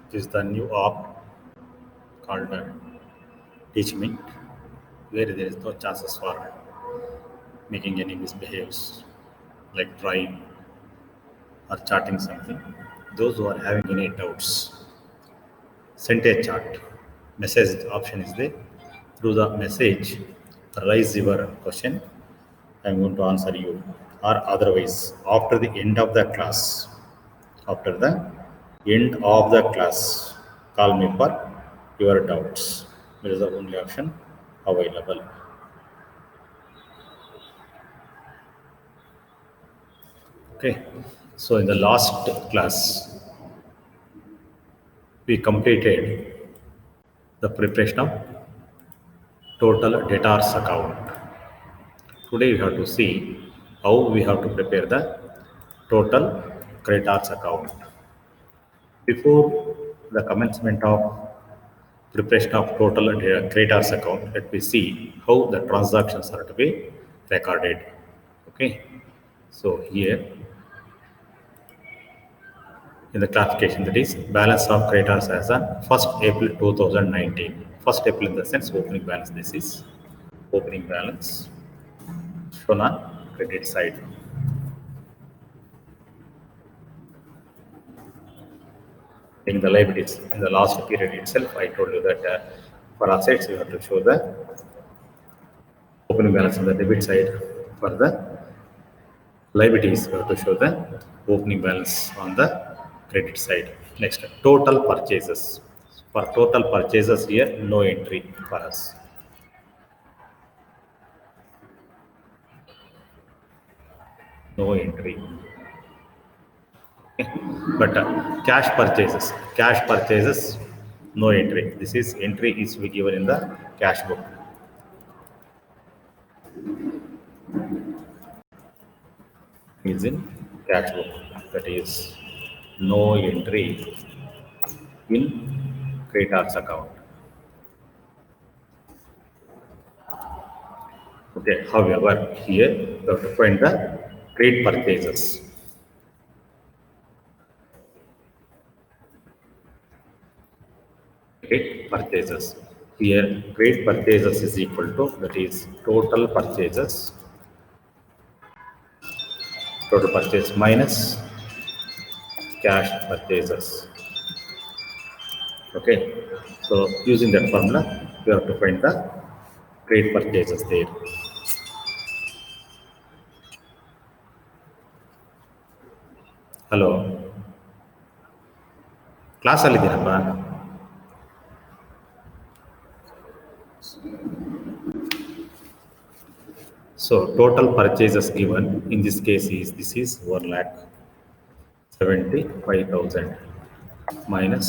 This is the new app called Teach Mint, where there is no chances for making any misbehaves like trying or chatting something. Those who are having any doubts, send a chat. Message option is there. Through the message, raise your question. I'm going to answer you. Or otherwise, after the end of the class, call me for your doubts. That is the only option available. Okay. So in the last class, we completed the preparation of total debtors account. Today we have to see how we have to prepare the total creditors account. Before the commencement of preparation of total creditors account, let me see how the transactions are to be recorded. Okay. So here in the classification, that is balance of creditors as on 1st April 2019. 1st April in the sense opening balance. This is opening balance shown on credit side. In the liabilities, in the last period itself, I told you that for assets, you have to show the opening balance on the debit side. For the liabilities, you have to show the opening balance on the credit side. Next, total purchases. For total purchases here, no entry for us. No entry. But cash purchases, no entry. This is entry is to be given in the cash book. Is in cash book. That is no entry in creditors account. Okay. However, here you have to find the trade purchases. Trade purchases. Here, trade purchases is equal to, that is total purchases. Total purchase minus cash purchases. Okay. So using that formula, you have to find the trade purchases there. Hello. Class ಅಲ್ಲಿದ್ದೀನಪ್ಪ. So total purchases given in this case is, this is 1,75,000 minus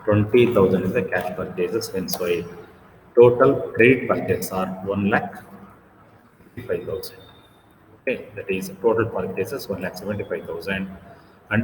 20,000 is the cash purchases, hence why total trade purchases are 1,55,000. Okay, that is total purchases 1,75,000, and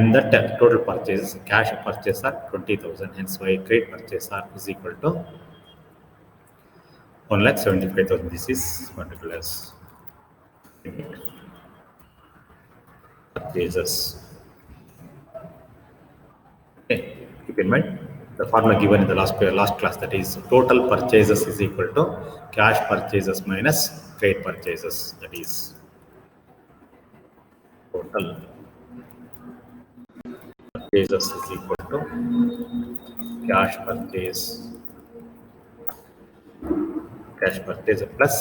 in that total purchases, cash purchases are 20,000. Hence, why trade purchases are is equal to 1,75,000. This is particular purchases. Okay, keep in mind the formula given in the last class, that is total purchases is equal to cash purchases minus trade purchases. That is total purchases is equal to cash purchase plus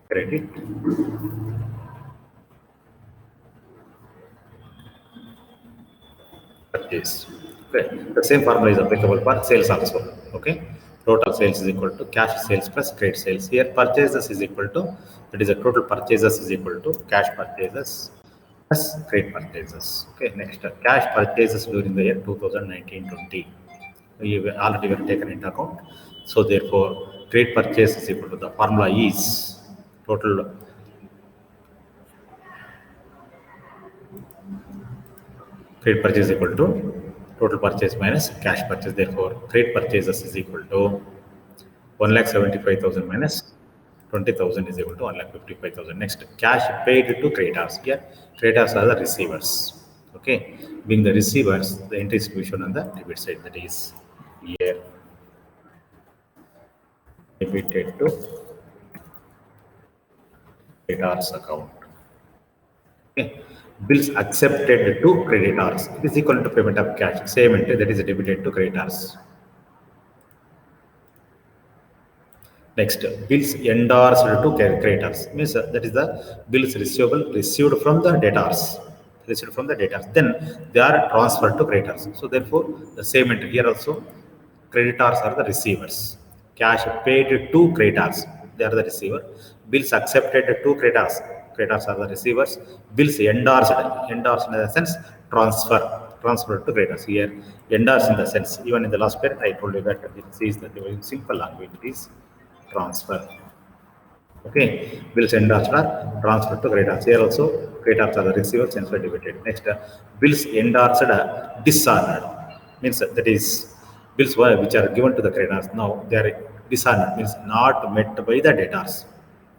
credit purchase. Okay. The same formula is applicable for sales also. Okay. Total sales is equal to cash sales plus trade sales. Here purchases is equal to, that is a total purchases is equal to cash purchases plus trade purchases. Okay. Next, cash purchases during the year 2019-20. We already were taken into account. So therefore, trade purchase is equal to, the formula is total trade purchase is equal to total purchase minus cash purchase. Therefore, trade purchases is equal to 1,75,000 minus 20,000 is equal to 1,55,000. Next, cash paid to creditors. Here, creditors are the receivers. Okay, being the receivers, the entry is to be shown on the debit side. That is here debited to creditors account. Okay. Bills accepted to creditors. It is equal to payment of cash. Same entry that is debited to creditors. Next, bills endorsed to creditors. Means that is the bills receivable received from the debtors. Received from the debtors. Then they are transferred to creditors. So therefore, the same entry here also, creditors are the receivers. Cash paid to creditors. They are the receiver. Bills accepted to creditors. Creditors are the receivers. Bills endorsed. Endorsed in the sense transfer. Transfer to creditors. Here, endorsed in the sense. Even in the last period, I told you that it is the simple language. It is transfer. Okay, bills endorsed are transferred to creditors. Here also, creditors are the receivers, hence debited. Next, bills endorsed dishonored means that is bills which are given to the creditors. Now they are dishonored means not met by the debtors.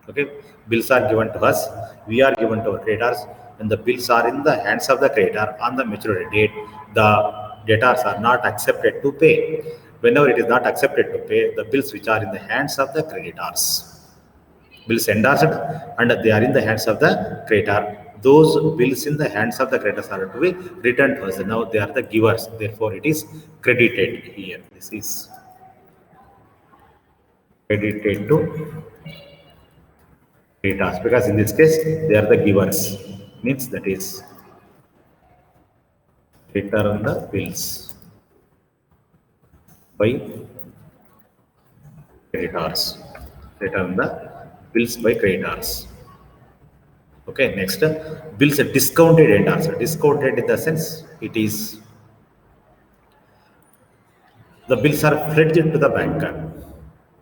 Okay, bills are given to us, we are given to our creditors. When the bills are in the hands of the creditor on the maturity date, the debtors are not accepted to pay. Whenever it is not accepted to pay, the bills which are in the hands of the creditors, bills endorsed and they are in the hands of the creditor. Those bills in the hands of the creditors are to be returned to us. Now they are the givers. Therefore, it is credited here. This is credited to creditors because in this case they are the givers. Means that is return the bills by creditors. Return the bills by creditors. Okay, next bills are discounted and also discounted in the sense it is the bills are pledged to the banker.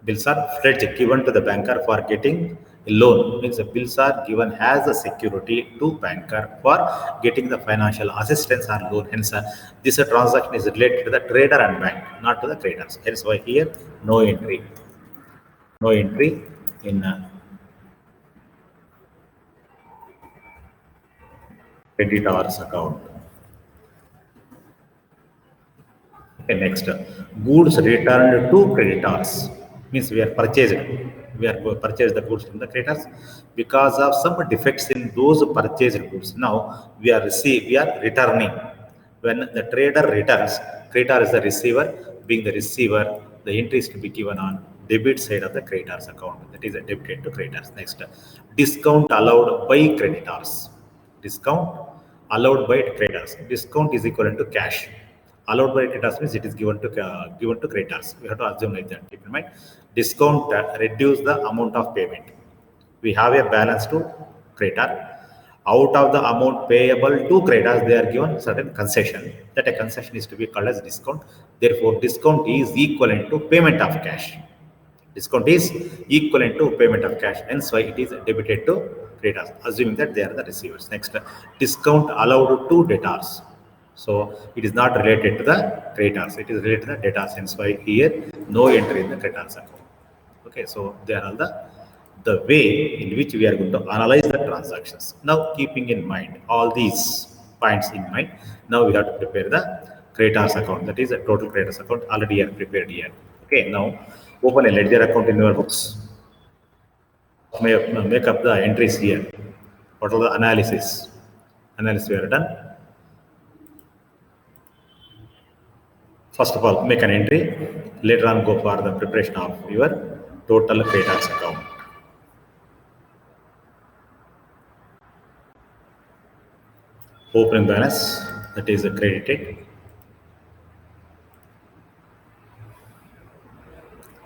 Bills are pledged given to the banker for getting a loan. Means the bills are given as a security to banker for getting the financial assistance or loan. Hence, this transaction is related to the trader and bank, not to the traders. Hence, why here no entry, no entry in creditors account. Okay, next, goods returned to creditors means we are purchased. We are purchased the goods from the creditors because of some defects in those purchased goods. Now we are returning. When the trader returns, creditor is the receiver. Being the receiver, the entry is to be given on debit side of the creditors account. That is debited to creditors. Next, discount allowed by creditors. Discount allowed by creditors. Discount is equivalent to cash. Allowed by creditors means it is given to creditors. We have to assume like that. Keep in mind, discount reduce the amount of payment. We have a balance to creditor. Out of the amount payable to creditors, they are given certain concession. That a concession is to be called as discount. Therefore, discount is equivalent to payment of cash. Discount is equivalent to payment of cash. Hence, why it is debited to creditors, assuming that they are the receivers. Next, discount allowed to debtors. So it is not related to the creditors. It is related to the debtors. Hence, why here no entry in the creditors account. Okay, so they are all the way in which we are going to analyze the transactions. Now, keeping in mind all these points in mind, now we have to prepare the creditors account. That is a total creditors account already are prepared here. Okay, now open a ledger account in your books. Make up the entries here. What are the analysis? Analysis we are done. First of all, make an entry. Later on, go for the preparation of your total creditors account. Opening balance, that is credited.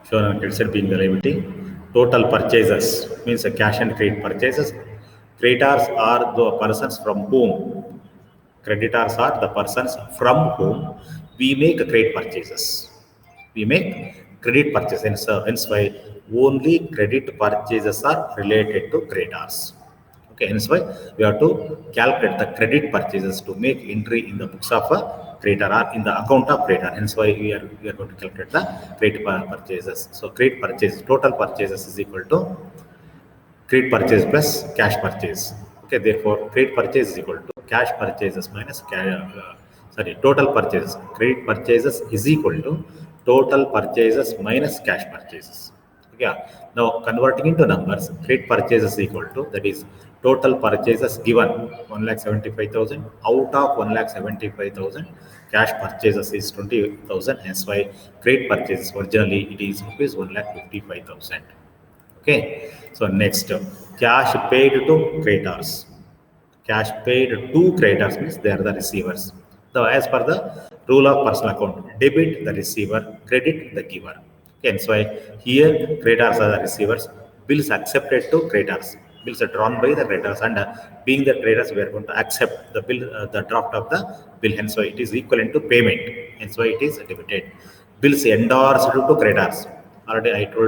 Shown on credit side being the liability. Total purchases means a cash and credit purchases. Creditors are the persons from whom, creditors are the persons from whom we make credit purchases. We make credit purchases. Hence why only credit purchases are related to creditors. Okay, hence why we have to calculate the credit purchases to make entry in the books of a creditor or in the account of creditor. Hence why we are going to calculate the credit purchases. So credit purchase, total purchases is equal to credit purchase plus cash purchase. Okay, therefore credit purchase is equal to cash purchases minus total purchases. Credit purchases is equal to total purchases minus cash purchases. Yeah. Now converting into numbers, credit purchases equal to, that is total purchases given 1,75,000. Out of 1,75,000, cash purchases is 20,000. Hence why credit purchases originally it is rupees 1,55,000. Okay. So next, cash paid to creditors. Cash paid to creditors means they are the receivers. So as per the rule of personal account, debit the receiver, credit the giver. Okay, and so here creditors are the receivers, bills accepted to creditors, bills are drawn by the creditors, and being the creditors, we are going to accept the bill, the draft of the bill, and so it is equivalent to payment, and so it is debited. Bills endorsed to creditors. Already I told